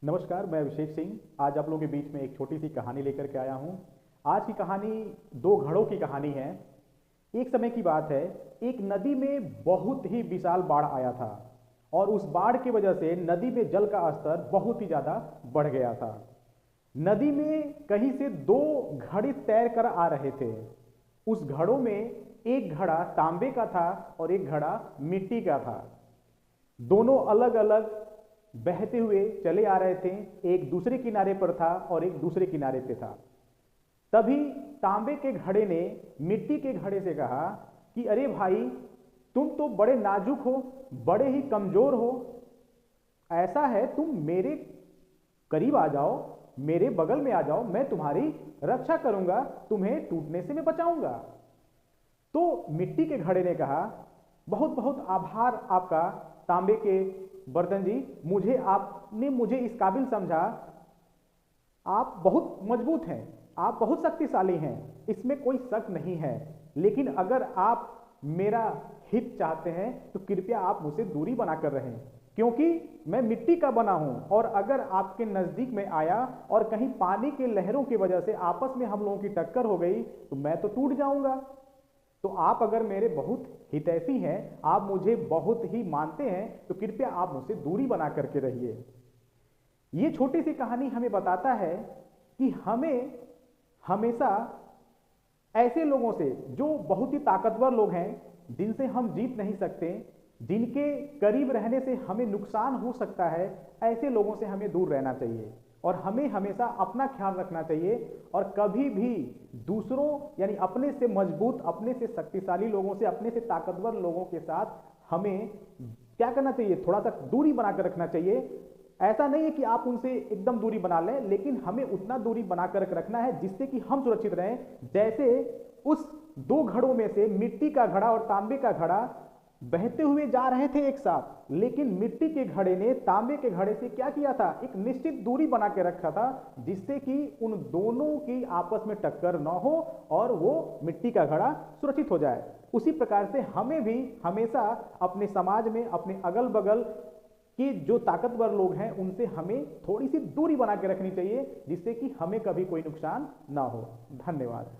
नमस्कार, मैं अभिषेक सिंह आज आप लोगों के बीच में एक छोटी सी कहानी लेकर के आया हूँ। आज की कहानी दो घड़ों की कहानी है। एक समय की बात है, एक नदी में बहुत ही विशाल बाढ़ आया था और उस बाढ़ की वजह से नदी में जल का स्तर बहुत ही ज़्यादा बढ़ गया था। नदी में कहीं से दो घड़े तैर कर आ रहे थे। उस घड़ों में एक घड़ा तांबे का था और एक घड़ा मिट्टी का था। दोनों अलग अलग बहते हुए चले आ रहे थे। एक दूसरे किनारे पर था और एक दूसरे किनारे पे था। तभी तांबे के घड़े ने मिट्टी के घड़े से कहा कि अरे भाई, तुम तो बड़े नाजुक हो, बड़े ही कमजोर हो। ऐसा है, तुम मेरे करीब आ जाओ, मेरे बगल में आ जाओ, मैं तुम्हारी रक्षा करूंगा, तुम्हें टूटने से मैं बचाऊंगा। तो मिट्टी के घड़े ने कहा, बहुत बहुत आभार आपका तांबे के बर्तन जी, आपने मुझे इस काबिल समझा। आप बहुत मजबूत हैं, आप बहुत शक्तिशाली हैं, इसमें कोई शक नहीं है। लेकिन अगर आप मेरा हित चाहते हैं तो कृपया आप मुझसे दूरी बनाकर रहें, क्योंकि मैं मिट्टी का बना हूं और अगर आपके नजदीक में आया और कहीं पानी के लहरों की वजह से आपस में हम लोगों की टक्कर हो गई तो मैं तो टूट जाऊंगा। तो आप अगर मेरे बहुत हितैषी हैं, आप मुझे बहुत ही मानते हैं, तो कृपया आप मुझसे दूरी बना करके रहिए। ये छोटी सी कहानी हमें बताता है कि हमें हमेशा ऐसे लोगों से, जो बहुत ही ताकतवर लोग हैं, जिनसे हम जीत नहीं सकते, जिनके करीब रहने से हमें नुकसान हो सकता है, ऐसे लोगों से हमें दूर रहना चाहिए और हमें हमेशा अपना ख्याल रखना चाहिए। और कभी भी दूसरों यानी अपने से मजबूत, अपने से शक्तिशाली लोगों से, अपने से ताकतवर लोगों के साथ हमें क्या करना चाहिए, थोड़ा सा दूरी बनाकर रखना चाहिए। ऐसा नहीं है कि आप उनसे एकदम दूरी बना लें, लेकिन हमें उतना दूरी बनाकर रखना है जिससे कि हम सुरक्षित रहें। जैसे उस दो घड़ों में से मिट्टी का घड़ा और तांबे का घड़ा बहते हुए जा रहे थे एक साथ, लेकिन मिट्टी के घड़े ने तांबे के घड़े से क्या किया था, एक निश्चित दूरी बना के रखा था, जिससे कि उन दोनों की आपस में टक्कर न हो और वो मिट्टी का घड़ा सुरक्षित हो जाए। उसी प्रकार से हमें भी हमेशा अपने समाज में, अपने अगल बगल कि जो ताकतवर लोग हैं उनसे हमें थोड़ी सी दूरी बना के रखनी चाहिए, जिससे कि हमें कभी कोई नुकसान ना हो। धन्यवाद।